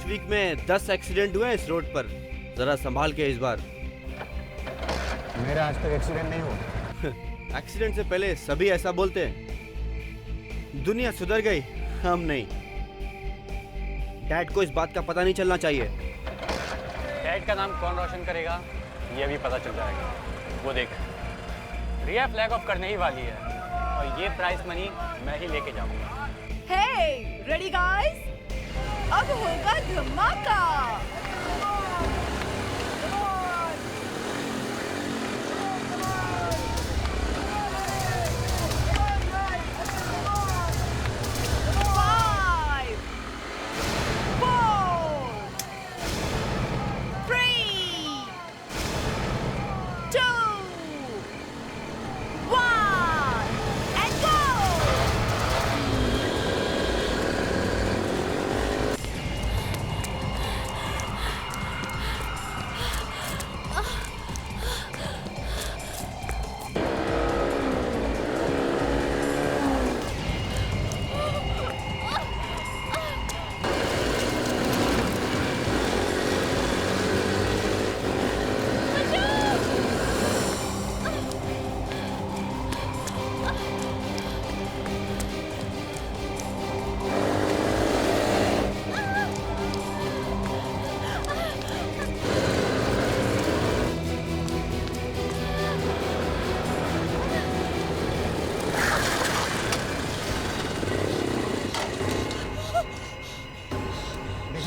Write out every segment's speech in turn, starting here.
Last week में 10 accident हुए इस रोड पर। जरा संभाल के इस बार। मेरा आज तक एक्सीडेंट नहीं हुआ। एक्सीडेंट से पहले सभी ऐसा बोलते हैं। दुनिया सुधर गई, हम नहीं। डैड को इस बात का पता नहीं चलना चाहिए। डैड का नाम कौन रोशन करेगा ये भी पता चल जाएगा। वो देख, रिया फ्लैग ऑफ करने ही वाली है और ये प्राइस मनी मैं ही लेके जाऊंगा। हे, रेडी गाइस? अब होगा धमाका।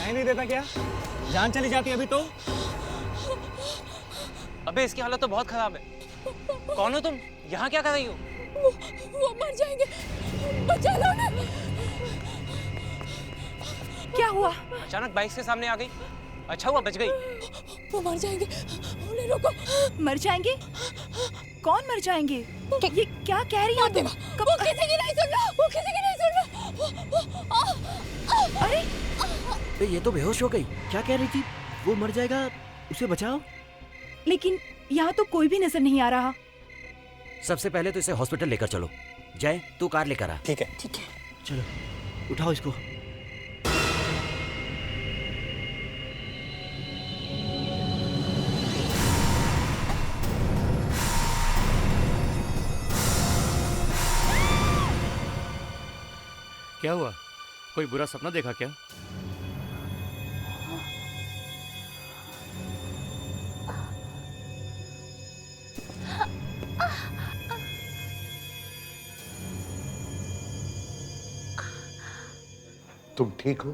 नहीं देता क्या? जान चली जाती अभी तो। अबे इसकी हालत तो बहुत खराब है। कौन हो तुम? यहाँ क्या कर रही हो? वो मर जाएंगे, बचा लो ना। क्या हुआ? अचानक बाइक से सामने आ गई। अच्छा हुआ बच गई। वो मर जाएंगे, उन्हें रोको। मर जाएंगे? कौन मर जाएंगे? ये क्या कह रही हो तुम? वो किसी की नहीं सुन रहा, वो किसी की नहीं सुन रहा। अरे ये तो बेहोश हो गई। क्या कह रही थी? वो मर जाएगा, उसे बचाओ। लेकिन यहाँ तो कोई भी नजर नहीं आ रहा। सबसे पहले तो इसे हॉस्पिटल लेकर चलो। जय, तू कार लेकर आ। ठीक है। चलो उठाओ इसको। क्या हुआ? कोई बुरा सपना देखा क्या? तुम ठीक हो?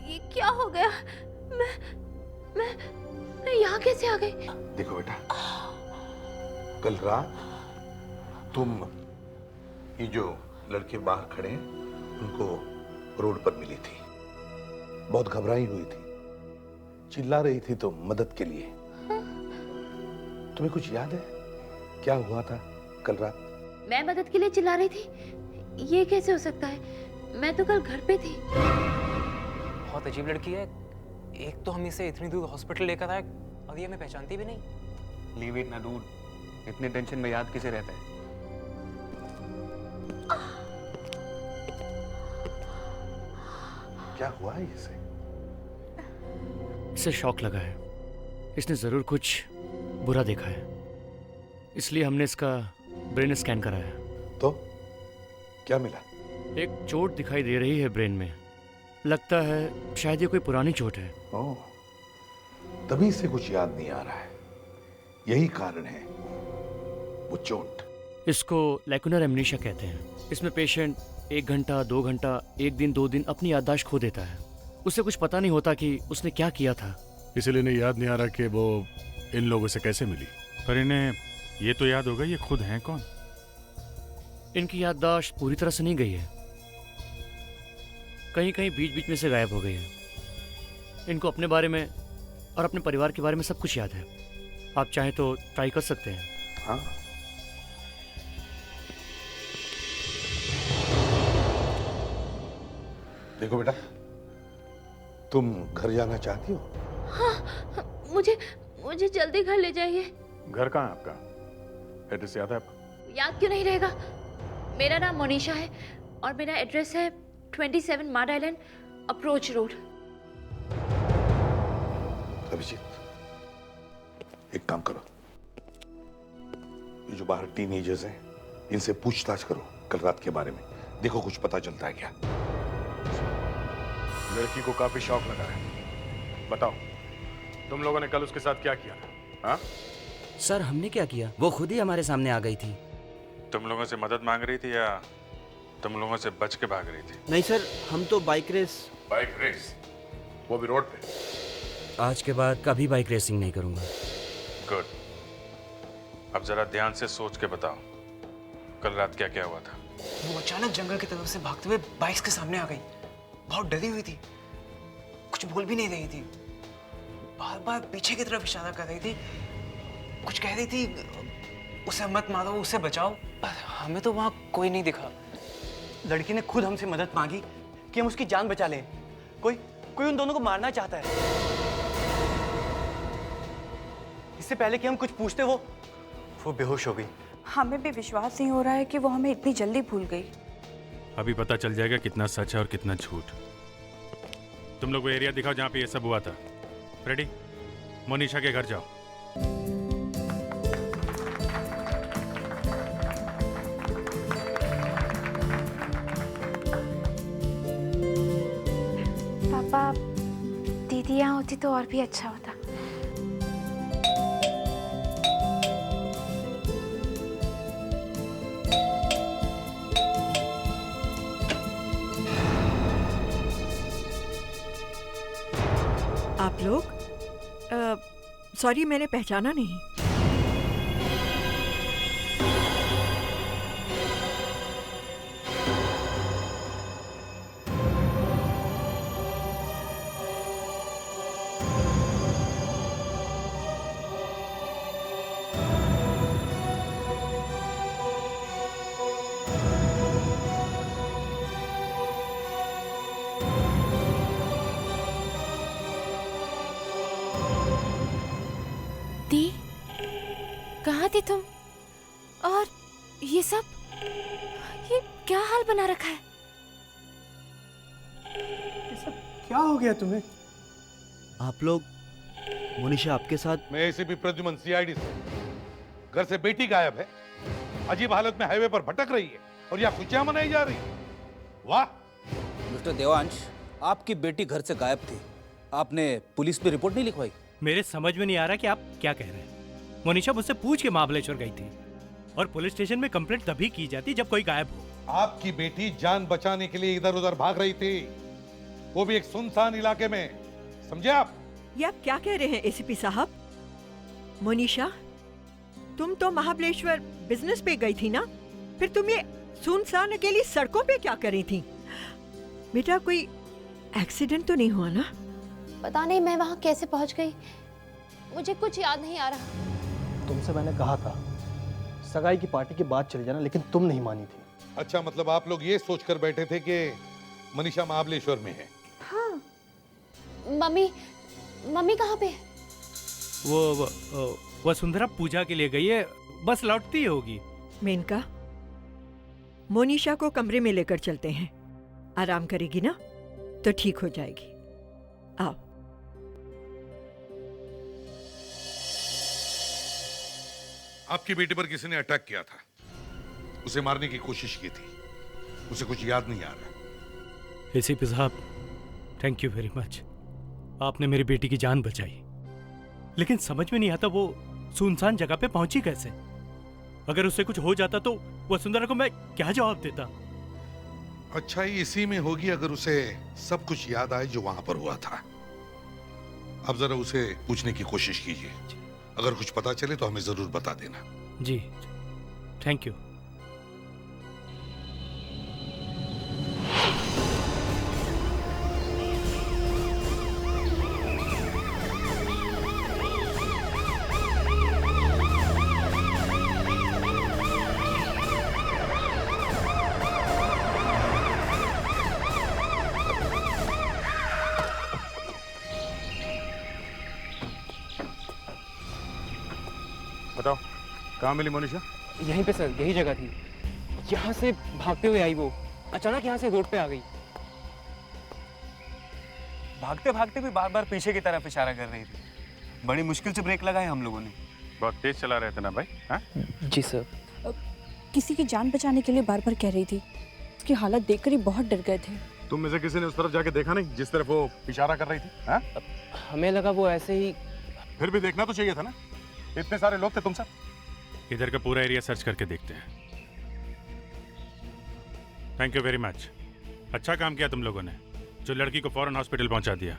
ये क्या हो गया? मैं यहाँ कैसे आ गई? देखो बेटा, कल रात तुम ये जो लड़के बाहर खड़े हैं उनको रोड पर मिली थी। बहुत घबराई हुई थी, चिल्ला रही थी तो मदद के लिए। तुम्हें कुछ याद है क्या हुआ था कल रात? मैं मदद के लिए चिल्ला रही थी? ये कैसे हो सकता है? मैं तो कल घर पे थी। बहुत अजीब लड़की है। एक तो हम इसे इतनी दूर हॉस्पिटल लेकर आए और ये हमें पहचानती भी नहीं। लीव इट ना दूर, इतने टेंशन में याद किसे रहता है? क्या हुआ है इसे? इसे शॉक लगा है। इसने जरूर कुछ बुरा देखा है, इसलिए हमने इसका ब्रेन स्कैन कराया। तो क्या मिला? एक चोट दिखाई दे रही है ब्रेन में। लगता है शायद ये कोई पुरानी चोट है। ओह, तभी से कुछ याद नहीं आ रहा है। यही कारण है वो चोट। इसको लैकुनर एमनीशिया कहते हैं। इसमें पेशेंट 1 घंटा 2 घंटा 1 दिन 2 दिन अपनी याददाश्त खो देता है। उसे कुछ पता नहीं होता कि उसने क्या किया था। इसलिए नहीं याद नहीं आ रहा कि वो इन लोगों से कैसे मिली। पर इन्हें ये तो याद होगा ये खुद हैं कौन। इनकी याददाश्त पूरी तरह से नहीं गई है, कहीं कहीं बीच बीच में से गायब हो गई है। इनको अपने बारे में और अपने परिवार के बारे में सब कुछ याद है। आप चाहें तो ट्राई कर सकते हैं। हाँ, देखो बेटा, तुम घर जाना चाहती हो? हाँ, मुझे जल्दी घर ले जाइए। घर कहाँ है आपका? एड्रेस याद है आपको? याद क्यों नहीं रहेगा? मेरा नाम मोनिशा है और मेरा एड्रेस है 27 मार्ड आइलैंड अप्रोच रोड। अभिजीत, एक काम करो, ये जो बाहर टीनेजर्स हैं इनसे पूछताछ करो कल रात के बारे में, देखो कुछ पता चलता है क्या। लड़की को काफी शौक लगा है। बताओ, तुम लोगों ने कल उसके साथ क्या किया? हाँ? सर हमने क्या किया, वो खुद ही हमारे सामने आ गई थी। तुम लोगों से मदद मांग रही थी या तुम लोगों से बच के भाग रही थी? नहीं सर, हम तो बाइक रेस। Bike race? वो भी रोड पे? आज के बाद कभी बाइक रेसिंग नहीं करूंगा। गुड। अब जरा ध्यान से सोच के बताओ, कल रात क्या क्या हुआ था? वो अचानक जंगल की तरफ से भागते हुए बाइक्स के सामने आ गई। बहुत डरी हुई थी, कुछ बोल भी नहीं रही थी, बार बार पीछे की तरफ इशारा कर रही थी, कुछ कह रही थी उसे मत मारो, उसे बचाओ। पर हमें तो वहाँ कोई नहीं दिखा। लड़की ने खुद हमसे मदद मांगी कि हम उसकी जान बचा लें। कोई उन दोनों को मारना चाहता है। इससे पहले कि हम कुछ पूछते वो बेहोश हो गई। हमें भी विश्वास नहीं हो रहा है कि वो हमें इतनी जल्दी भूल गई। अभी पता चल जाएगा कितना सच है और कितना झूठ। तुम लोग वो एरिया दिखाओ जहाँ पे ये सब हुआ था। फ्रेडी, मोनिशा के घर जाओ। पापा, दीदी यहाँ होती तो और भी अच्छा होता। आप लोग? सॉरी, मैंने पहचाना नहीं। दी, कहाँ थी तुम? और ये सब, ये क्या हाल बना रखा है? ये सब क्या हो गया तुम्हें? आप लोग, मोनिशा आपके साथ? मैं एसीपी प्रद्युमन, सीआईडी से। घर से बेटी गायब है, अजीब हालत में हाईवे पर भटक रही है और यहाँ खुशियां मनाई जा रही है। वाह! मिस्टर देवांश, आपकी बेटी घर से गायब थी, आपने पुलिस पे रिपोर्ट नहीं लिखवाई? मेरे समझ में नहीं आ रहा कि आप क्या कह रहे हैं। मोनिशा मुझसे पूछ के महाबलेश्वर गई थी और पुलिस स्टेशन में कंप्लेंट तभी की जाती जब कोई गायब हो। आपकी बेटी जान बचाने के लिए इधर उधर भाग रही थी, वो भी एक सुनसान इलाके में, समझे आप? ये आप क्या कह रहे हैं एसीपी साहब? मोनिशा, तुम तो महाबलेश्वर बिजनेस पे गई थी ना, फिर तुम ये सुनसान अकेली सड़कों पे क्या कर रही थी? बेटा, कोई एक्सीडेंट तो नहीं हुआ ना? पता नहीं मैं वहाँ कैसे पहुँच गई, मुझे कुछ याद नहीं आ रहा। तुमसे मैंने कहा था सगाई की पार्टी के बाद चले जाना, लेकिन तुम नहीं मानी थी। अच्छा, मतलब आप लोग ये सोचकर बैठे थे कि मनीषा महाबलेश्वर में है? हाँ। मम्मी कहाँ पे? वो वसुंधरा पूजा के लिए गई है, बस लौटती होगी। मेनका, मोनिशा को कमरे में लेकर चलते हैं, आराम करेगी ना तो ठीक हो जाएगी। आओ। आपकी बेटी पर किसी ने अटैक किया था, उसे मारने की कोशिश की थी, उसे कुछ याद नहीं आ रहा। एसीपी साहब, थैंक यू वेरी मच, आपने मेरी बेटी की जान बचाई। लेकिन समझ में नहीं आता वो सुनसान जगह पे पहुंची कैसे? अगर उससे कुछ हो जाता तो वसुंधरा को मैं क्या जवाब देता? अच्छा, ही इसी में होगी अगर उसे सब कुछ याद आए जो वहां पर हुआ था। अब जरा उसे पूछने की कोशिश कीजिए, अगर कुछ पता चले तो हमें जरूर बता देना। जी, थैंक यू। बताओ, कहाँ मिली मोनिशा? यहीं पे सर, यही जगह थी। यहाँ से भागते हुए आई वो। अचानक यहाँ से रोड पे आ गई। भागते भागते भी बार बार पीछे की तरफ इशारा कर रही थी। बड़ी मुश्किल से ब्रेक लगाए हम लोगों ने। बहुत तेज चला रहे थे ना भाई? हाँ? जी सर। किसी की जान बचाने के लिए बार बार कह रही थी। उसकी हालत देखकर ही बहुत डर गए थे। तुम में से किसी ने उस तरफ जाके देखा नहीं जिस तरफ वो इशारा कर रही थी? हाँ? हमें लगा वो ऐसे ही। फिर भी देखना तो चाहिए था ना, इतने सारे लोग थे तुम सब। इधर का पूरा एरिया सर्च करके देखते हैं। Thank you very much. अच्छा काम किया तुम लोगों ने, जो लड़की को फौरन हॉस्पिटल पहुंचा दिया।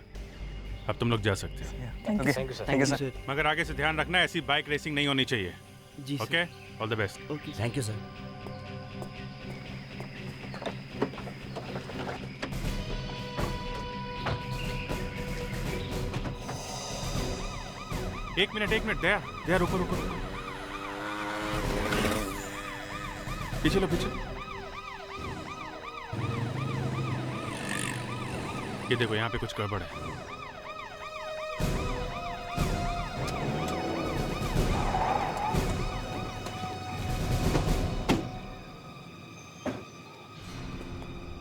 अब तुम लोग जा सकते हो। Thank you sir. मगर आगे से ध्यान रखना, ऐसी बाइक रेसिंग नहीं होनी चाहिए। जी sir. Okay, all the best. Thank you sir. एक मिनट दया रुको। पीछे लो, पीछे। ये देखो, यहाँ पे कुछ गड़बड़ है।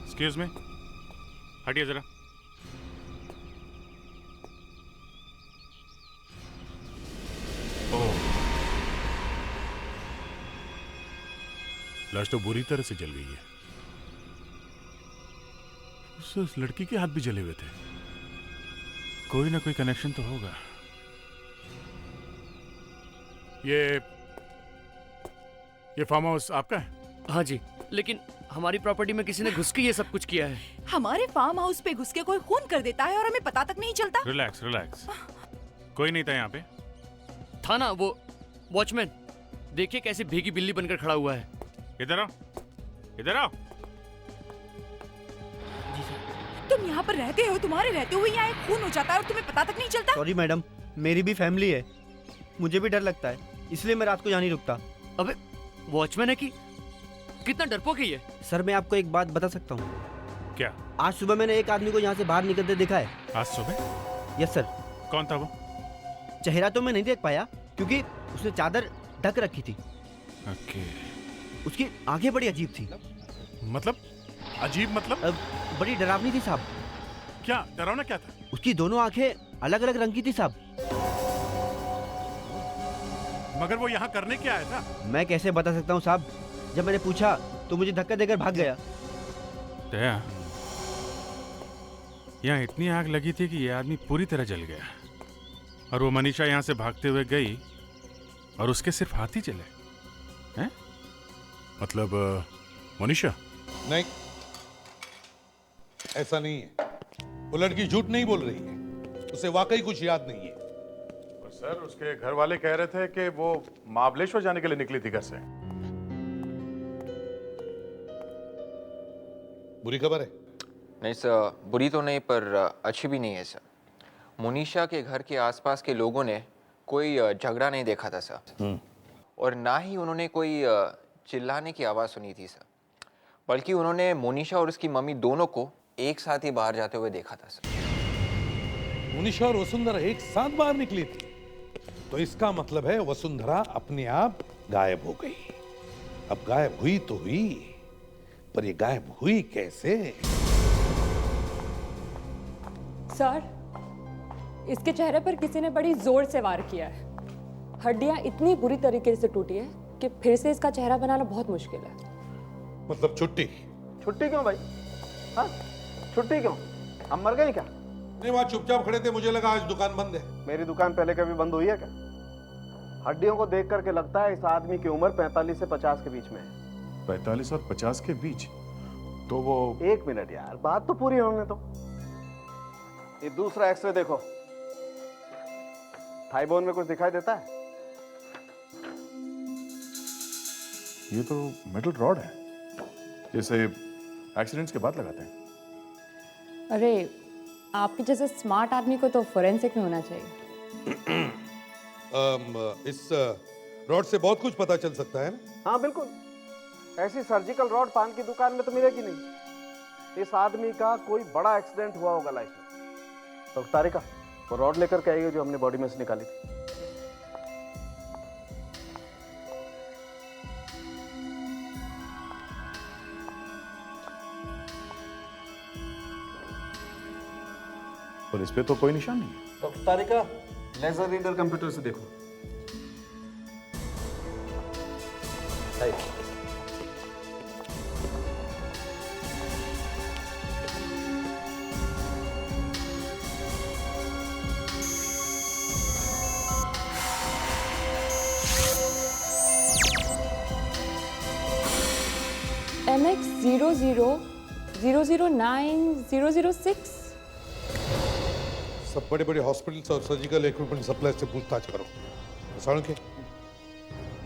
एक्सक्यूज मी, हटिए जरा। लाश तो बुरी तरह से जल गई है। उस लड़की के हाथ भी जले हुए थे। कोई ना कोई कनेक्शन तो होगा। ये फार्म हाउस आपका है? हाँ जी, लेकिन हमारी प्रॉपर्टी में किसी ने घुस के ये सब कुछ किया है। हमारे फार्म हाउस पे घुस के कोई खून कर देता है और हमें पता तक नहीं चलता। रिलैक्स। कोई नहीं था यहाँ पे? था ना वो वॉचमैन। देखिए कैसे भीगी बिल्ली बनकर खड़ा हुआ है। इधर आओ। तुम यहाँ पर रहते हो, तुम्हारे रहते हुए यहाँ एक खून हो जाता है और तुम्हें पता तक नहीं चलता। सॉरी मैडम, मेरी भी फैमिली है, मुझे भी डर लगता है, इसलिए मैं रात को यहाँ नहीं रुकता। अबे वॉचमैन है कि कितना डरपोक है ये। सर मैं आपको एक बात बता सकता हूँ। क्या? आज सुबह मैंने एक आदमी को यहाँ से बाहर निकलते देखा है। आज सुबह? Yes sir. कौन था वो? चेहरा तो मैं नहीं देख पाया क्योंकि उसने चादर ढक रखी थी। ओके। उसकी आंखें बड़ी अजीब थी। मतलब? अजीब मतलब? बड़ी डरावनी थी साहब। क्या डरावना क्या था? उसकी दोनों आंखें अलग अलग रंग की थी साहब। मगर वो यहाँ करने क्या आया था? मैं कैसे बता सकता हूँ साहब, जब मैंने पूछा तो मुझे धक्का देकर भाग गया। दया, यहाँ इतनी आग लगी थी कि ये आदमी पूरी तरह जल गया और वो मनीषा यहाँ से भागते हुए गई और उसके सिर्फ हाथ ही जले हैं? मतलब मनीषा? नहीं, ऐसा नहीं है। वो लड़की झूठ नहीं बोल रही है, उसे वाकई कुछ याद नहीं है। सर उसके घर वाले कह रहे थे कि वो महाबलेश्वर जाने के लिए निकली थी घर से। बुरी खबर है? नहीं सर, बुरी तो नहीं पर अच्छी भी नहीं है सर। मोनिशा के घर के आसपास के लोगों ने कोई झगड़ा नहीं देखा था सर, और ना ही उन्होंने कोई चिल्लाने की आवाज़ सुनी थी सर, बल्कि उन्होंने मोनिशा और उसकी मम्मी दोनों को एक साथ ही बाहर जाते हुए देखा था सर। मोनिशा और वसुंधरा एक साथ बाहर निकली थी, तो इसका मतलब है वसुंधरा अपने आप गायब हो गई। अब गायब हुई तो हुई, पर ये गायब हुई कैसे? सर, इसके चेहरे पर किसी ने बड़ी जोर से वार किया है। हड्डियां इतनी बुरी तरीके से टूटी है कि फिर से इसका चेहरा बनाना बहुत मुश्किल है। मतलब छुट्टी? छुट्टी क्यों भाई? हाँ, छुट्टी क्यों? हम मर गए क्या? नहीं, वहां चुपचाप खड़े थे, मुझे लगा आज दुकान बंद है। मेरी दुकान पहले कभी बंद हुई है क्या? हड्डियों को देख करके लगता है इस आदमी की उम्र 45 से 50 के बीच में है। 45 और 50 के बीच? तो वो... एक मिनट यार, बात तो पूरी होने दो। ये दूसरा एक्सरे देखो, थाई बोन में कुछ दिखाई देता है? ये तो मेटल रॉड है, जैसे एक्सीडेंट्स के बाद लगाते हैं। अरे, आपके जैसे स्मार्ट आदमी को तो फोरेंसिक में होना चाहिए। इस रॉड से बहुत कुछ पता चल सकता है ना? हाँ बिल्कुल, ऐसी सर्जिकल रॉड पान की दुकान में तो मिलेगी नहीं। इस आदमी का कोई बड़ा एक्सीडेंट हुआ होगा लाइफ में। तो तारिका, वो रॉड लेकर के आई है जो हमने बॉडी में से निकाली थी। और इस पे तो कोई निशान नहीं है। डॉक्टर तारिका, लेजर रीडर कंप्यूटर से देखो। MX00009006। सब बड़े बड़े हॉस्पिटल्स और सर्जिकल इक्विपमेंट सप्लाई से पूछताछ करो। के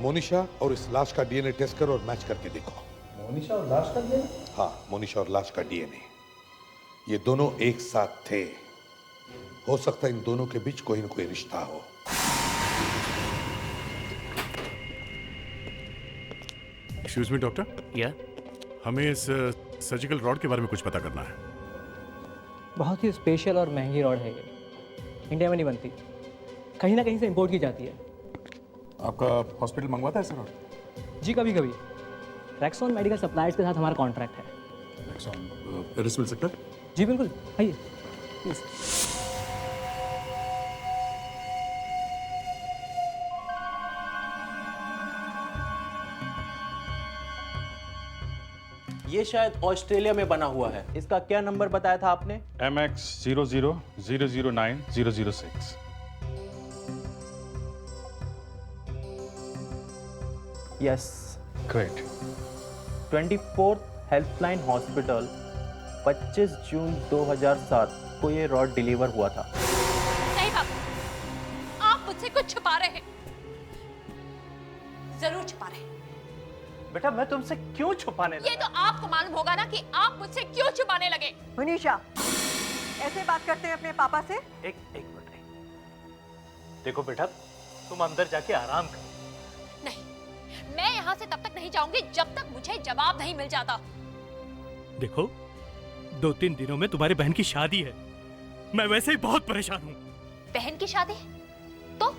मोनिशा और इस लाश का डीएनए टेस्ट करो और मैच करके देखो। मोनिशा और लाश का डीएनए? हाँ, मोनिशा और लाश का डीएनए। ये दोनों एक साथ थे। हो सकता है इन दोनों के बीच कोई न कोई रिश्ता हो। Excuse me doctor. या हमें इस सर्जिकल रॉड के बारे में कुछ पता करना है। बहुत ही स्पेशल और महंगी रॉड है ये, इंडिया में नहीं बनती, कहीं ना कहीं से इंपोर्ट की जाती है। आपका हॉस्पिटल मंगवाता है सर रॉड? जी कभी कभी। रैक्सॉन मेडिकल सप्लायर्स के साथ हमारा कॉन्ट्रैक्ट है। एरिस मिल सकता है? जी बिल्कुल, आइए प्लीज। ये शायद ऑस्ट्रेलिया में बना हुआ है। इसका क्या नंबर बताया था आपने? MX00009006। Yes, great. 24th helpline hospital 25 जून 2007 को ये रॉड डिलीवर हुआ था। नहीं बाबू, आप मुझसे कुछ छुपा रहे हैं, जरूर छुपा रहे हैं। बेटा मैं तुमसे क्यों छुपाने लगा? ये तो आपको मालूम होगा ना कि आप मुझसे क्यों छुपाने लगे। मनीषा, ऐसे बात करते हैं अपने पापा से? एक मिनट। देखो बेटा, तुम अंदर जाके आराम करो। नहीं, मैं यहाँ से तब तक नहीं जाऊंगी जब तक मुझे जवाब नहीं मिल जाता। देखो, 2-3 दिनों में तुम्हारी बहन की शादी है। मैं वैसे ही बहुत परेशान हूँ। बहन की शादी? तो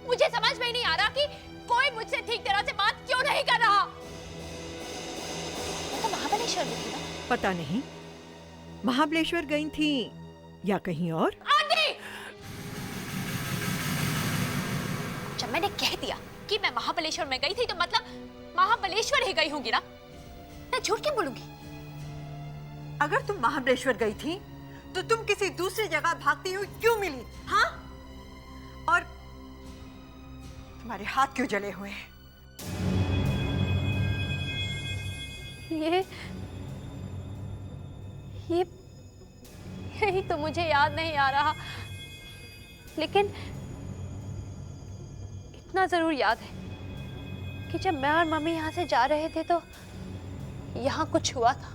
मुझे समझ में ही नहीं आ रहा कि कोई मुझसे ठीक तरह से बात क्यों नहीं कर रहा। मैं तो महाबलेश्वर में थी ना। पता नहीं, महाबलेश्वर गई थी या कहीं और? आंटी! जब मैंने कह दिया कि मैं महाबलेश्वर में गई थी तो मतलब महाबलेश्वर ही गई होंगी ना। मैं झूठ क्यों बोलूंगी? अगर तुम महाबलेश्वर गई थी तो तुम किसी दूसरी जगह भागती हुई क्यों मिली? हाँ? और तुम्हारे हाथ क्यों जले हुए हैं? यही तो मुझे याद नहीं आ रहा, लेकिन इतना जरूर याद है कि जब मैं और मम्मी यहाँ से जा रहे थे तो यहाँ कुछ हुआ था,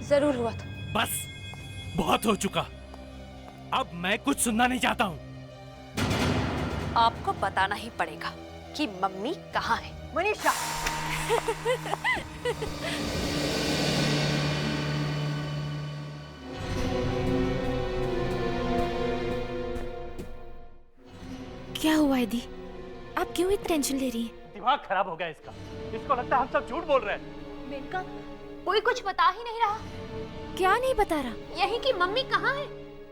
जरूर हुआ था। बस, बहुत हो चुका। अब मैं कुछ सुनना नहीं चाहता हूँ। आपको बताना ही पड़ेगा कि मम्मी कहाँ है। मनीषा! क्या हुआ दी? आप क्यों इतनी टेंशन ले रही हैं? दिमाग खराब हो गया इसका। इसको लगता है हम सब झूठ बोल रहे हैं। मेनका, कोई कुछ बता ही नहीं रहा। क्या नहीं बता रहा? यही कि मम्मी कहाँ है।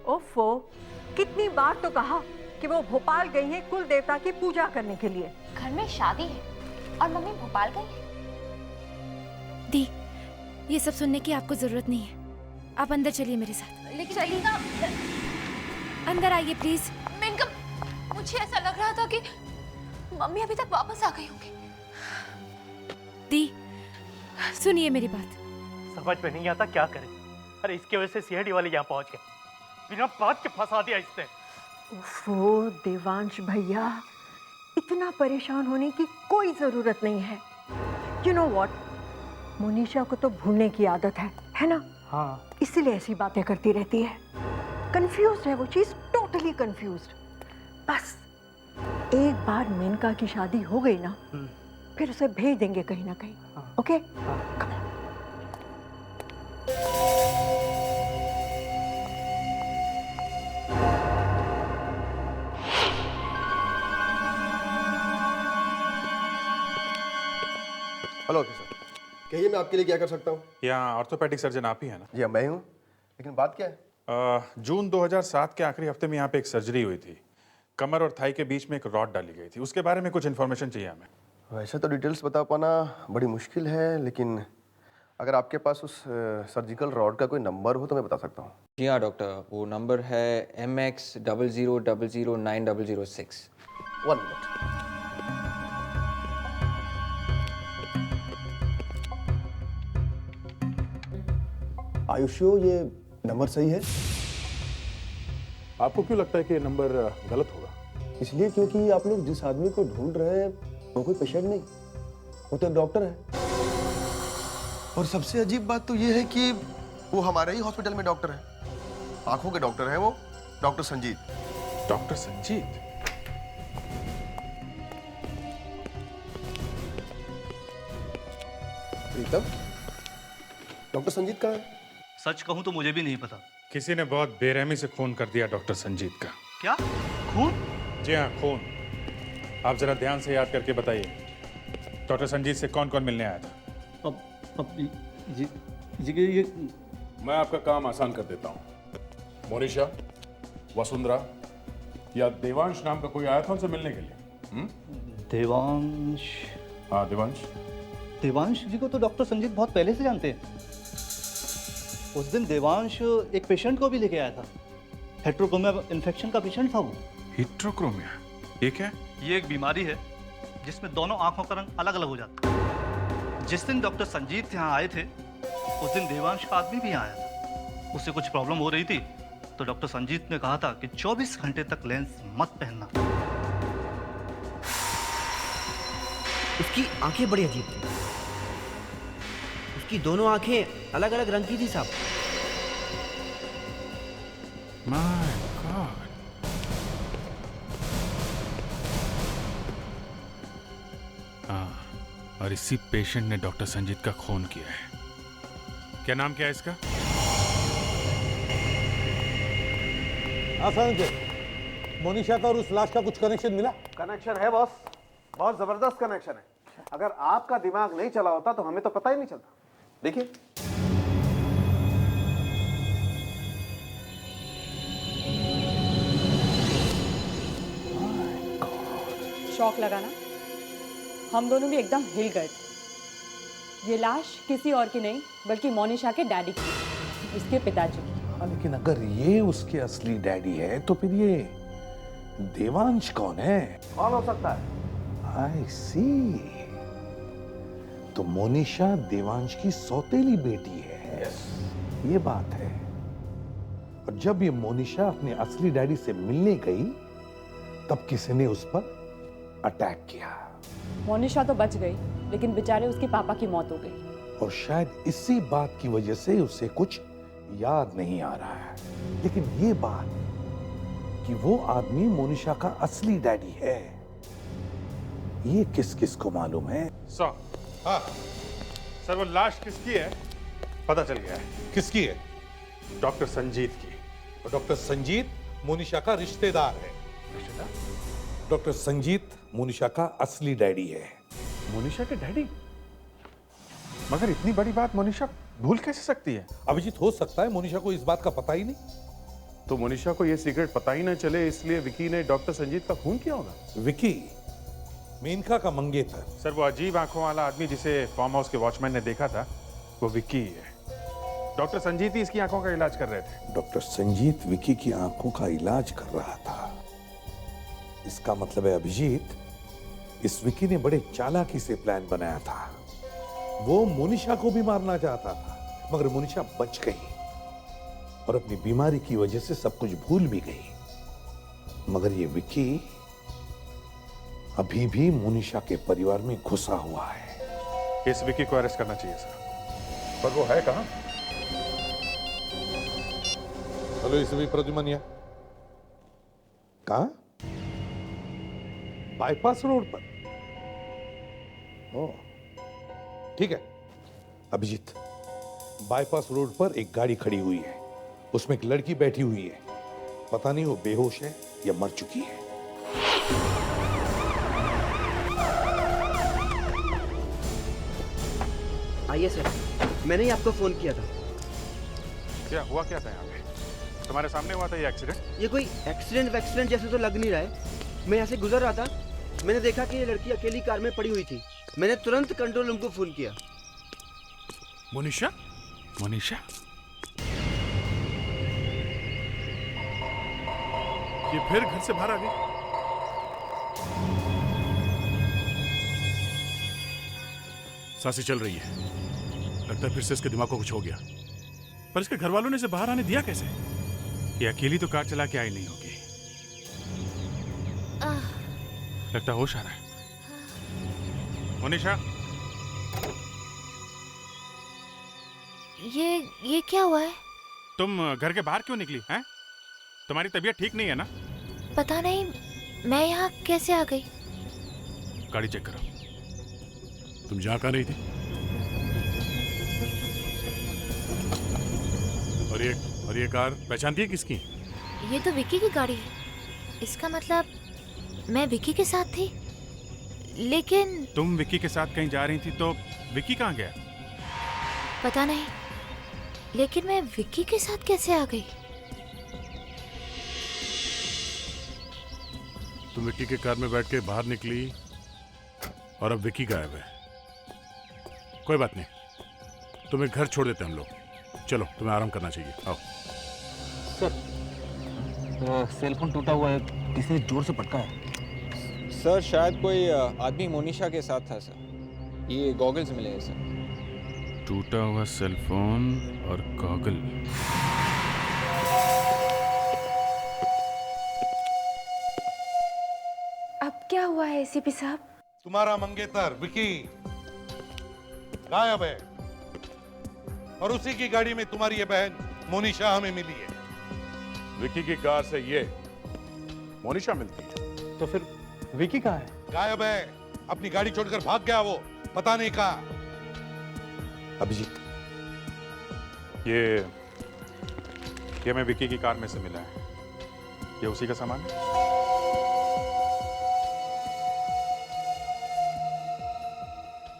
ओफो, कितनी बार तो कहा कि वो भोपाल गई हैं कुल देवता की पूजा करने के लिए। घर में शादी है और मम्मी भोपाल गई है। दी, ये सब सुनने की आपको जरूरत नहीं है। आप अंदर चलिए मेरे साथ। लेकिन अंदर आइए प्लीज। मेनका, मुझे ऐसा लग रहा था कि मम्मी अभी तक वापस आ गई होंगी। दी, सुनिए मेरी बात। समझ में नहीं आता क्या करें। अरे इसकी वजह से सीआईडी वाले यहाँ पहुंच गए, बिना बात के फंसा दिया इसने। ओफो देवांश भैया, इतना परेशान होने की कोई जरूरत नहीं है। यू नो व्हाट, मोनिशा को तो भूलने की आदत है ना? हाँ। इसीलिए ऐसी बातें करती रहती है। कंफ्यूज्ड है वो, चीज टोटली कंफ्यूज्ड। बस एक बार मेनका की शादी हो गई ना, फिर उसे भेज देंगे कहीं ना कहीं। ओके? हेलो ऑफिसर, कहिए मैं आपके लिए क्या कर सकता हूँ? यहाँ ऑर्थोपेडिक सर्जन आप ही है ना? जी हाँ, मैं हूँ। लेकिन बात क्या है? जून 2007 के आखिरी हफ्ते में यहाँ पे एक सर्जरी हुई थी। कमर और थाई के बीच में एक रॉड डाली गई थी। उसके बारे में कुछ इन्फॉर्मेशन चाहिए हमें। वैसे तो डिटेल्स बता पाना बड़ी मुश्किल है, लेकिन अगर आपके पास उस सर्जिकल रॉड का कोई नंबर हो तो मैं बता सकता हूँ। जी हाँ डॉक्टर, वो नंबर है MX000906। 1 मिनट। आयुष्यो, ये नंबर सही है? आपको क्यों लगता है कि ये नंबर गलत होगा? इसलिए क्योंकि आप लोग जिस आदमी को ढूंढ रहे हैं वो कोई पेशेंट नहीं, वो तो एक डॉक्टर है। और सबसे अजीब बात तो ये है कि वो हमारे ही हॉस्पिटल में डॉक्टर है। आंखों के डॉक्टर हैं वो, डॉक्टर संजीत। डॉक्टर संजीत? प्रीतम, डॉक्टर संजीत कहाँ है? सच कहूं तो मुझे भी नहीं पता। किसी ने बहुत बेरहमी से खून कर दिया डॉक्टर संजीत का। क्या खून? जी हाँ, खून। आप जरा ध्यान से याद करके बताइए, डॉक्टर संजीत से कौन कौन मिलने आया था? अब ये मैं आपका काम आसान कर देता हूँ। मोनिशा, वसुंधरा या देवांश नाम का कोई आया था उनसे मिलने के लिए? देवांश? हाँ, देवांश। देवांश जी को तो डॉक्टर संजीत बहुत पहले से जानते हैं। उस दिन देवांश एक पेशेंट को भी लेके आया था। हेट्रोक्रोमिया इन्फेक्शन का पेशेंट था वो। हेट्रोक्रोमिया? ये क्या? ये एक बीमारी है जिसमें दोनों आंखों का रंग अलग अलग हो जाता है। जिस दिन डॉक्टर संजीत यहाँ आए थे उस दिन देवांश का आदमी भी यहाँ आया था। उसे कुछ प्रॉब्लम हो रही थी तो डॉक्टर संजीत ने कहा था कि 24 घंटे तक लेंस मत पहनना। उसकी आंखें बड़ी अजीब थी। उसकी दोनों आंखें अलग अलग रंग की थी साहब। My God. हाँ, और इसी पेशेंट ने डॉक्टर संजीत का खून किया है। क्या नाम क्या है इसका? संजय, मोनिशा का और उस लाश का कुछ कनेक्शन मिला? कनेक्शन है बॉस, बहुत जबरदस्त कनेक्शन है। अगर आपका दिमाग नहीं चला होता तो हमें तो पता ही नहीं चलता। देखिए, शौक लगाना, हम दोनों भी एकदम हिल गए थे। ये लाश किसी और की नहीं बल्कि मोनिशा के डैडी की, उसके पिताजी की। हाँ, लेकिन अगर ये उसके असली डैडी है तो फिर ये देवांश कौन है? कौन हो सकता है? आई सी। तो मोनिशा देवांश की सौतेली बेटी है। ये बात है। और जब ये मोनिशा अपने असली डैडी से मिलने गई तब किसी ने उस पर अटैक किया। मोनिशा तो बच गई लेकिन बेचारे उसके पापा की मौत हो गई। और शायद इसी बात की वजह से उसे कुछ याद नहीं आ रहा है। लेकिन ये बात कि वो आदमी मोनिशा का असली डैडी है, ये किस किस को मालूम है? हाँ सर, वो लाश किसकी है पता चल गया है। किसकी है? डॉक्टर संजीत की। और डॉक्टर संजीत मोनिशा का रिश्तेदार है। डॉक्टर संजीत मोनिशा का असली डैडी है। मोनिशा के डैडी? मगर इतनी बड़ी बात मोनिशा भूल कैसे सकती है? अभिजीत, हो सकता है मोनिशा को इस बात का पता ही नहीं। तो मोनिशा को यह सीक्रेट पता ही ना चले इसलिए विकी ने डॉक्टर संजीत का खून किया होगा। विकी मेनका का मंगेतर। सर, वो अजीब आंखों वाला आदमी जिसे फार्म हाउस के वॉचमैन ने देखा था वो विक्की ही है। डॉक्टर संजीत ही इसकी आंखों का इलाज कर रहे थे। डॉक्टर संजीत विकी की आंखों का इलाज कर रहा था। इसका मतलब है अभिजीत, इस विकी ने बड़े चालाकी से प्लान बनाया था। वो मोनिशा को भी मारना चाहता था मगर मोनिशा बच गई और अपनी बीमारी की वजह से सब कुछ भूल भी गई। मगर ये विकी अभी भी मोनिशा के परिवार में घुसा हुआ है। इस विकी को अरेस्ट करना चाहिए सर। पर वो है कहां? हेलो, इसे भी प्रद्युमनिया कहां? बाईपास रोड पर। ओह, ठीक है अभिजीत, बाईपास रोड पर एक गाड़ी खड़ी हुई है, उसमें एक लड़की बैठी हुई है। पता नहीं वो बेहोश है या मर चुकी है। आइए सर, मैंने ही आपको फोन किया था। क्या हुआ क्या था यहाँ पे? तुम्हारे सामने हुआ था ये एक्सीडेंट? ये कोई एक्सीडेंट जैसे तो लग नहीं रहा है। मैं यहाँ से गुजर रहा था, मैंने देखा कि ये लड़की अकेली कार में पड़ी हुई थी। मैंने तुरंत कंट्रोल रूम को फोन किया। मोनिशा? मोनिशा? ये फिर घर से बाहर आ गई? सांसें चल रही है, लगता है फिर से इसके दिमाग को कुछ हो गया। पर इसके घर वालों ने इसे बाहर आने दिया कैसे? ये अकेली तो कार चला के आई नहीं होगी। लगता होश आ रहा है। मोनिशा, ये क्या हुआ है? तुम घर के बाहर क्यों निकली हैं? तुम्हारी तबीयत ठीक नहीं है ना? पता नहीं, मैं यहाँ कैसे आ गई? गाड़ी चेक करो। तुम जहाँ कहाँ रही थी? और ये कार पहचानती है किसकी? ये तो विक्की की गाड़ी है। इसका मतलब मैं विक्की के साथ थी। लेकिन तुम विक्की के साथ कहीं जा रही थी तो विक्की कहाँ गया? पता नहीं, लेकिन मैं विक्की के साथ कैसे आ गई? तुम विक्की के कार में बैठ के बाहर निकली और अब विक्की गायब है। कोई बात नहीं, तुम्हें घर छोड़ देते हम लोग। चलो, तुम्हें आराम करना चाहिए। आओ। सर, सेल फोन टूटा हुआ है, किसी ने जोर से पटका है। सर शायद कोई आदमी मोनिशा के साथ था सर। ये गॉगल्स मिले हैं सर। टूटा हुआ सेल फोन और गॉगल। अब क्या हुआ है एसीपी साहब? तुम्हारा मंगेतर विकी गायब है और उसी की गाड़ी में तुम्हारी ये बहन मोनिशा हमें मिली है। विक्की की कार से ये मोनिशा मिलती है। तो फिर विकी कहाँ है? गायब है, अपनी गाड़ी छोड़कर भाग गया वो, पता नहीं कहाँ। अभिजीत, ये मैं विक्की की कार में से मिला है। ये उसी का सामान है?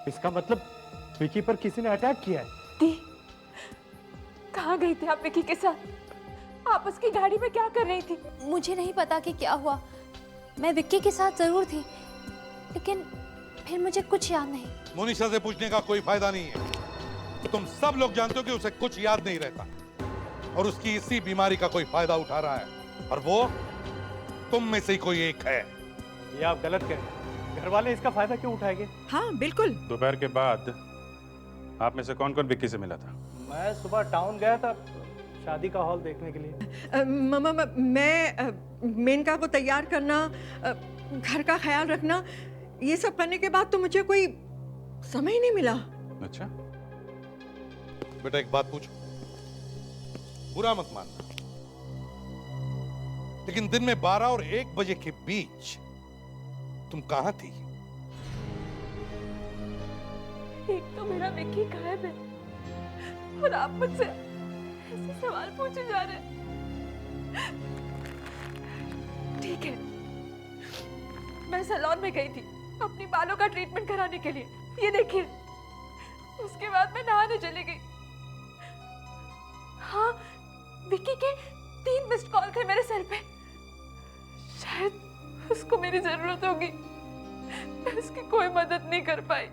इसका मतलब विकी पर किसी ने अटैक किया है। दी, कहाँ गई थी आप विकी के साथ? आप उसकी गाड़ी में क्या कर रही थी? मुझे नहीं पता कि क्या हुआ। मैं विक्की के साथ जरूर थी, लेकिन फिर मुझे कुछ याद नहीं। मोनिशा से पूछने का कोई फायदा नहीं है। तुम सब लोग जानते हो कि उसे कुछ याद नहीं रहता और उसकी इसी बीमारी का कोई फायदा उठा रहा है, और वो तुम में से ही कोई एक है। ये आप गलत कह रहे हैं। घर वाले इसका फायदा क्यों उठाएंगे? हाँ बिल्कुल। दोपहर के बाद आप में से कौन कौन विक्की से मिला था? मैं सुबह टाउन गया था शादी का हॉल देखने के लिए। मैं मेनका को तैयार करना, घर का ख्याल रखना, ये सब करने के बाद तो मुझे कोई समय ही नहीं मिला। अच्छा बेटा, एक बात पूछो, बुरा मत मानना, लेकिन दिन में 12 और 1 बजे के बीच तुम कहां थी? एक तो मेरा विक्की गायब है और आप मुझसे ऐसे सवाल पूछे जा रहे हैं। ठीक है, मैं सैलून में गई थी अपनी बालों का ट्रीटमेंट कराने के लिए। ये देखिए, उसके बाद मैं नहाने चली गई। हाँ, विक्की के 3 मिस्ड कॉल थे मेरे सेल पे। शायद उसको मेरी जरूरत होगी। मैं उसकी कोई मदद नहीं कर पाई,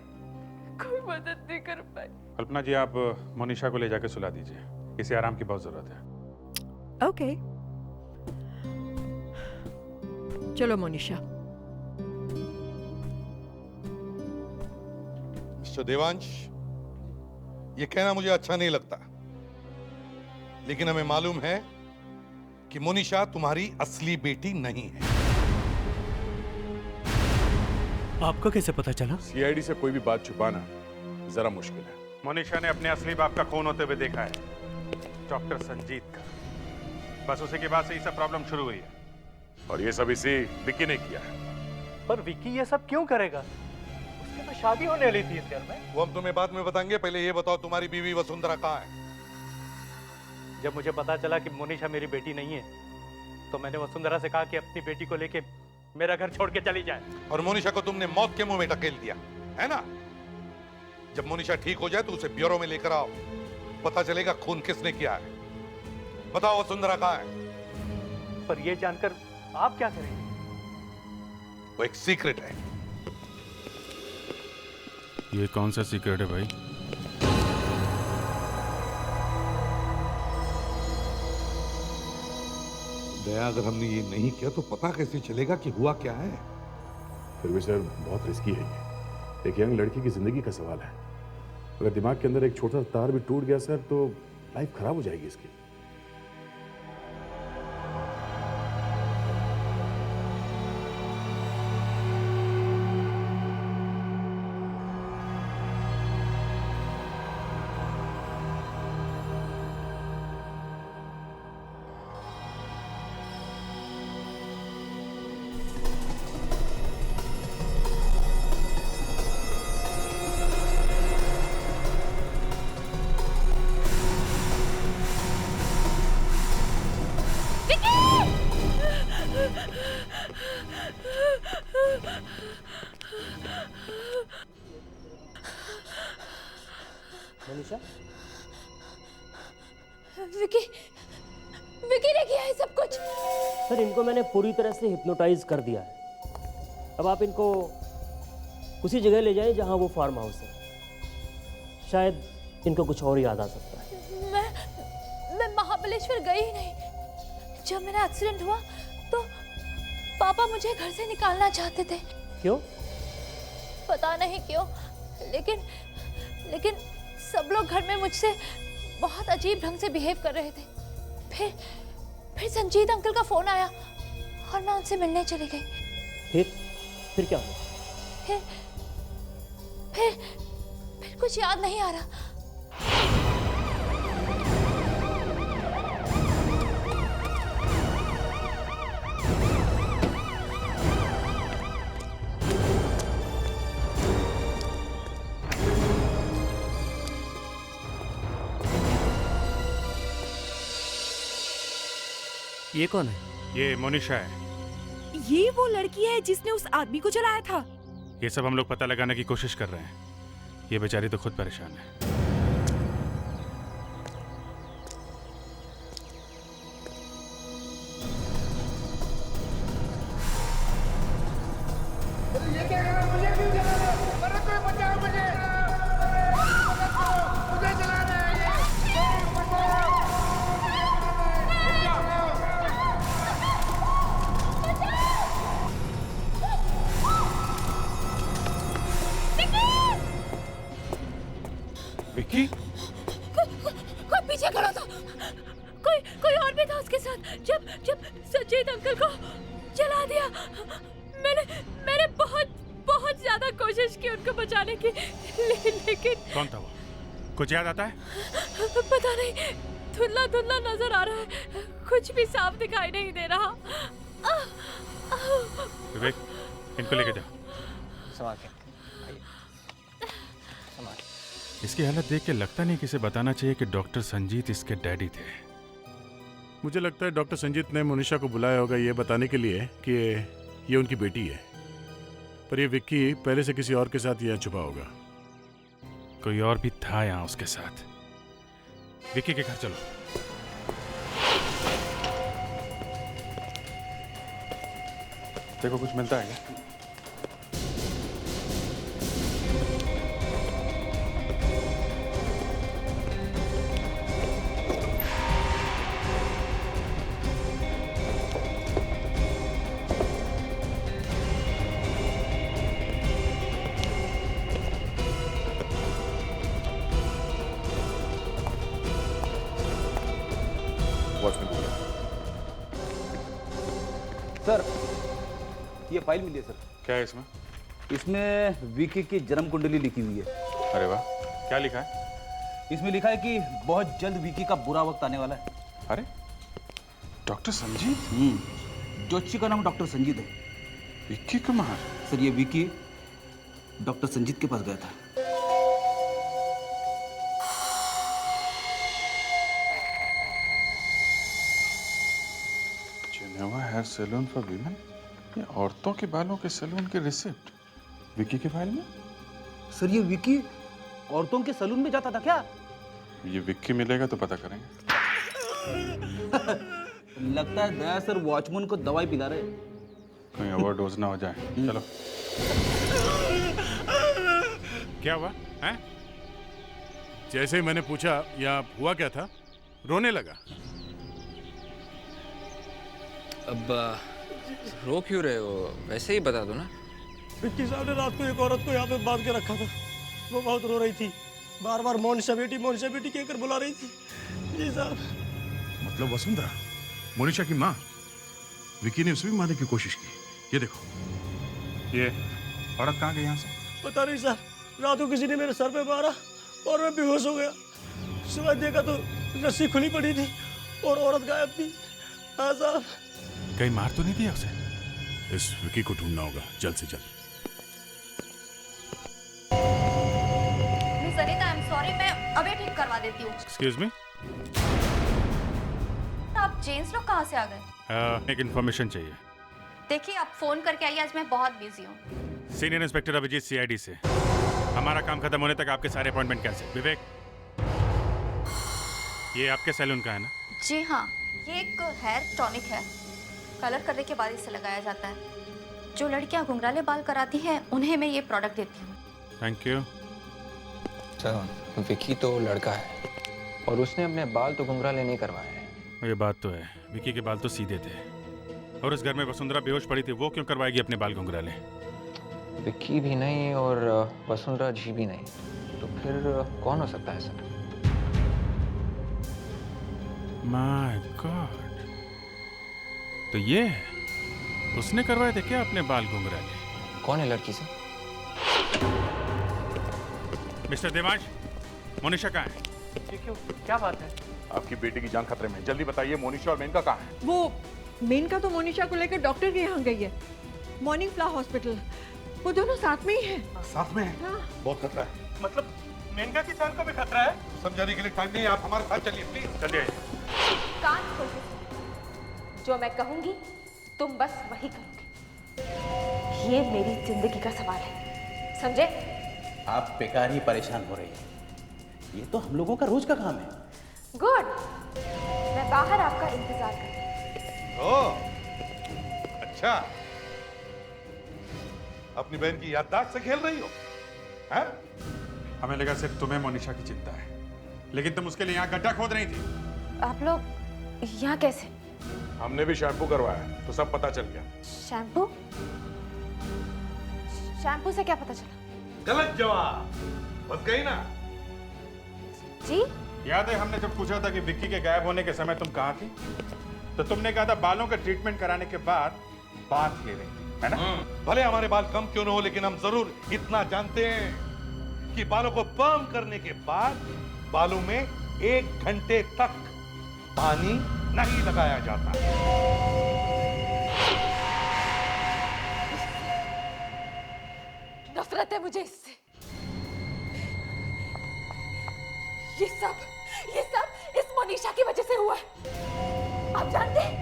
कोई मदद नहीं कर पाई। कल्पना जी, आप मोनिशा को ले जाके सुला दीजिए, इसे आराम की बहुत जरूरत है। ओके, चलो मोनिशा। मिस्टर देवांश, ये कहना मुझे अच्छा नहीं लगता, लेकिन हमें मालूम है कि मोनिशा तुम्हारी असली बेटी नहीं है। आपको कैसे पता चला? सीआईडी से कोई भी बात छुपाना जरा मुश्किल है। मोनिशा ने अपने असली बाप का खून होते हुए देखा है, डॉक्टर संजीत का। बस उसी के बाद से ये सब प्रॉब्लम शुरू हुई है, और ये सब इसी विक्की ने किया है। पर विक्की ये सब क्यों करेगा? उसकी तो शादी होने वाली थी इस घर में। वो हम तुम्हें बाद में बताएंगे, पहले ये बताओ तुम्हारी बीवी वसुंधरा कहाँ है? जब मुझे पता चला कि मोनिशा मेरी बेटी नहीं है, तो मैंने वसुंधरा से कहा कि अपनी बेटी को लेके मेरा घर छोड़ के चली जाए। और मोनिशा को तुमने मौत के मुंह में ढकेल दिया, है ना? जब मोनिशा ठीक हो जाए तो उसे ब्यूरो में लेकर आओ, पता चलेगा खून किसने किया है। बताओ वसुंधरा कहाँ है? पर ये जानकर आप क्या करेंगे? वो एक सीक्रेट है। ये कौन सा सीक्रेट है भाई? दया, अगर हमने ये नहीं किया तो पता कैसे चलेगा कि हुआ क्या है? फिर भी सर बहुत रिस्की है ये। एक यंग लड़की की जिंदगी का सवाल है। अगर दिमाग के अंदर एक छोटा सा तार भी टूट गया सर तो लाइफ खराब हो जाएगी इसकी। मनीषा, विकी, विकी ने किया है सब कुछ। सर इनको मैंने पूरी तरह से हिप्नोटाइज कर दिया है। अब आप इनको उसी जगह ले जाएं जहां वो फार्म हाउस है। शायद इनको कुछ और याद आ सकता है। मैं महाबलेश्वर गई ही नहीं। जब मेरा एक्सीडेंट हुआ तो पापा मुझे घर से निकालना चाहते थे। क्यों? पता नहीं क्यों, लेकिन सब लोग घर में मुझसे बहुत अजीब ढंग से बिहेव कर रहे थे। फिर संजीत अंकल का फोन आया और मैं उनसे मिलने चली गई। फिर क्या हुआ? फिर कुछ याद नहीं आ रहा। ये कौन है? ये मोनिशा है। ये वो लड़की है जिसने उस आदमी को जलाया था। ये सब हम लोग पता लगाने की कोशिश कर रहे हैं। ये बेचारी तो खुद परेशान है। ये क्या कर रहा है? मुझे क्यों जला रहा है? अरे कोई बचाओ मुझे! मुझे जला रहा है ये! विक्की? कोई पीछे खड़ा था। कोई और भी था उसके साथ। जब संजीत अंकल को जला दिया, मैंने बहुत ज्यादा कोशिश की उनको बचाने की, लेकिन कौन था वो? कुछ याद आता है? पता नहीं, धुंधला नजर आ रहा है। कुछ भी साफ दिखाई नहीं दे रहा। विवेक, इनको लेके जाओ। संभाल के। इसकी हालत देख के लगता नहीं कि इसे बताना चाहिए कि डॉक्टर संजीत इसके डैडी थे। मुझे लगता है डॉक्टर संजीत ने मोनिशा को बुलाया होगा ये बताने के लिए कि ये उनकी बेटी है। पर ये विक्की पहले से किसी और के साथ यहाँ छुपा होगा। कोई और भी था यहाँ उसके साथ। विक्की के घर चलो। देखो कुछ मिलता है क्या? सर, ये फाइल मिली है सर। क्या है इसमें? इसमें विकी की जन्म कुंडली लिखी हुई है। अरे वाह, क्या लिखा है? इसमें लिखा है कि बहुत जल्द विकी का बुरा वक्त आने वाला है। अरे, डॉक्टर संजीत? ज्योतिषी का नाम डॉक्टर संजीत है। विक्की कुमार? सर, ये विकी डॉक्टर संजीत के पास गया था। Geneva hair salon for women? ये औरतों के बालों के सैलून की रिसिप्ट विकी की फाइल में? सर, ये विकी औरतों के सैलून में जाता था क्या? ये विक्की मिलेगा तो पता करेंगे। लगता है दया सर वॉचमैन को दवाई पिला रहे। कहीं ओवरडोज ना हो जाए। चलो। क्या हुआ हैं? जैसे ही मैंने पूछा या हुआ क्या था, रोने लगा। अब रो क्यों रहे हो? वैसे ही बता दो ना। विक्की साहब ने रात को एक औरत को यहाँ पे बांध के रखा था। वो बहुत रो रही थी, बार बार मोनिशा बेटी कहकर बुला रही थी। जी साहब। मतलब वसुंधरा, मोनिशा की माँ। विकी ने उसे भी मारने की कोशिश की। ये देखो, ये औरत कहाँ गई यहाँ से? पता नहीं सर, रात को किसी ने मेरे सर पे मारा और मैं बेहोश हो गया। सुबह देखा तो रस्सी खुली पड़ी थी और औरत गायब थी। हाँ साहब। कहीं मार तो नहीं दिया उसे? इस विकी को ढूंढना होगा जल्द से जल्द। Miss Anita, I am sorry, मैं अभी ठीक करवा देती हूँ। Excuse me. आप जेंट्स लोग कहाँ से आ गए? एक इन्फॉर्मेशन चाहिए। देखिए, आप फोन करके आइए, आज मैं बहुत बिजी हूँ। सीनियर इंस्पेक्टर अभिजीत सीआईडी से। हमारा काम खत्म होने तक आपके सारे अपॉइंटमेंट कैंसिल। विवेक, ये आपके सैलून का है ना? जी हाँ, ये एक हेयर टॉनिक है। कलर करने के बाद इसे लगाया जाता है। जो लड़कियां घुंघराले बाल कराती हैं, उन्हें मैं ये प्रोडक्ट देती हूँ। Thank you. सर, विकी तो लड़का है और उसने अपने बाल तो घुंघराले नहीं करवाए हैं। ये बात तो है, विकी के बाल तो सीधे थे और इस घर में वसुंधरा बेहोश पड़ी थी, वो क्यों करवाएगी अपने बाल घुंघराले? विकी भी नहीं और वसुंधरा जी भी नहीं, तो फिर कौन हो सकता है सर? माय गॉड, तो ये है, उसने करवाए थे क्या अपने बाल घुंघराले? कौन है लड़की से? मिस्टर देवांश, मोनिशा कहाँ है? ये क्यों, क्या बात है? आपकी बेटी की जान खतरे में, जल्दी बताइए मोनिशा और मेनका कहाँ है? वो मेनका तो मोनिशा को लेकर डॉक्टर के यहाँ गई है, मॉर्निंग फ्लावर हॉस्पिटल। वो दोनों साथ में ही हैं। साथ में है? हाँ। बहुत खतरा है। मतलब मेनका की जान को भी खतरा है? समझाने के लिए टाइम नहीं है, आप हमारे साथ चलिए प्लीज। चलिए। कान खोल के सुनो। जो मैं कहूंगी तुम बस वही करोगे। ये मेरी जिंदगी का सवाल है, समझे? आप बेकार ही परेशान हो रही हैं। ये तो हम लोगों का रोज का काम है। गुड, मैं बाहर आपका इंतजार करती हूँ। ओह, अच्छा, अपनी बहन की याददाश्त से खेल रही हो? हैं? हमें लगा सिर्फ तुम्हें मोनिशा की चिंता है, लेकिन तुम उसके लिए यहाँ गड्ढा खोद रही थी। आप लोग यहाँ कैसे? हमने भी शैम्पू करवाया तो सब पता चल गया। शैम्पू? शैम्पू से क्या पता चला? गलत जवाब, बस गई ना। जी? याद है हमने जब पूछा था कि विक्की के गायब होने के समय तुम कहाँ थी, तो तुमने कहा था बालों का ट्रीटमेंट कराने के बाद बात ले रही थी, है ना? भले हमारे बाल कम क्यों न हो, लेकिन हम जरूर इतना जानते हैं कि बालों को पर्म करने के बाद बालों में 1 घंटे तक पानी नहीं लगाया जाता। नफरत है मुझे इससे। ये सब इस मोनिशा की वजह से हुआ है। आप जानते हैं,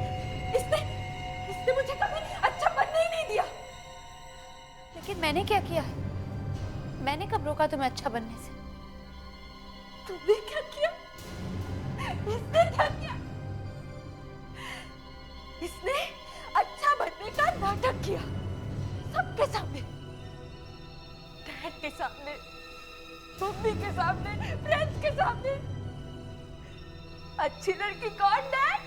इसने मुझे कभी अच्छा बनने ही नहीं दिया। लेकिन मैंने क्या किया है? मैंने कब रोका तुम्हें अच्छा बनने से? तुमने क्या किया? इसने क्या किया? इसने अच्छा बनने का नाटक किया, सबके सामने, डैड के सामने, मम्मी के सामने, फ्रेंड्स के सामने। अच्छी लड़की कौन डैड?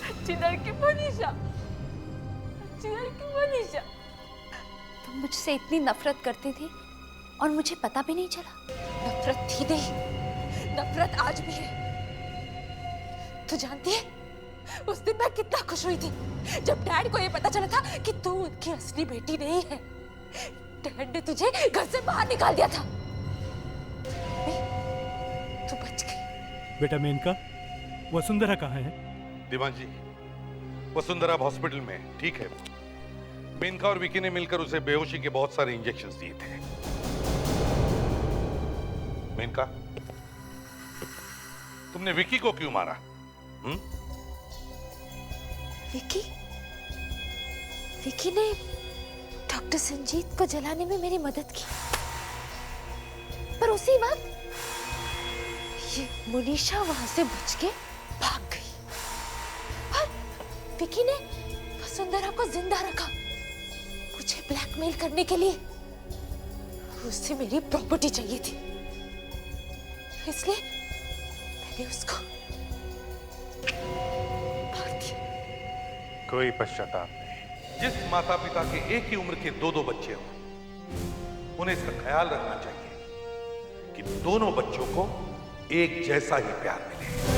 अच्छी लड़की मोनिशा, अच्छी लड़की मोनिशा। तुम मुझसे इतनी नफरत करती थी और मुझे पता भी नहीं चला। नफरत थी नहीं, नफरत आज भी है। तू जानती है, उस दिन मैं कितना खुश हुई थी जब डैड को ये पता चला था कि तू उनकी असली बेटी नहीं है। डैड ने तुझे घर से बाहर निकाल दिया था, तू बच गई। बेटा मेनका, वसुंधरा कहाँ है? दीवान जी, वसुंधरा हॉस्पिटल में ठीक है। मेनका और विकी ने मिलकर उसे बेहोशी के बहुत सारे इंजेक्शंस दिए थे। मेनका, तुमने विकी को क्यों मारा? विकी ने डॉक्टर संजीत को जलाने में मेरी मदद की, पर उसी वक्त ये मोनिशा वहां से बच के भाग गई। विकी ने वसुंधरा को जिंदा रखा मुझे ब्लैकमेल करने के लिए। उससे मेरी प्रॉपर्टी चाहिए थी, इसलिए मैंने उसको मार दिया। कोई पश्चाताप नहीं। जिस माता पिता के एक ही उम्र के दो बच्चे हों, उन्हें इसका ख्याल रखना चाहिए कि दोनों बच्चों को एक जैसा ही प्यार मिले।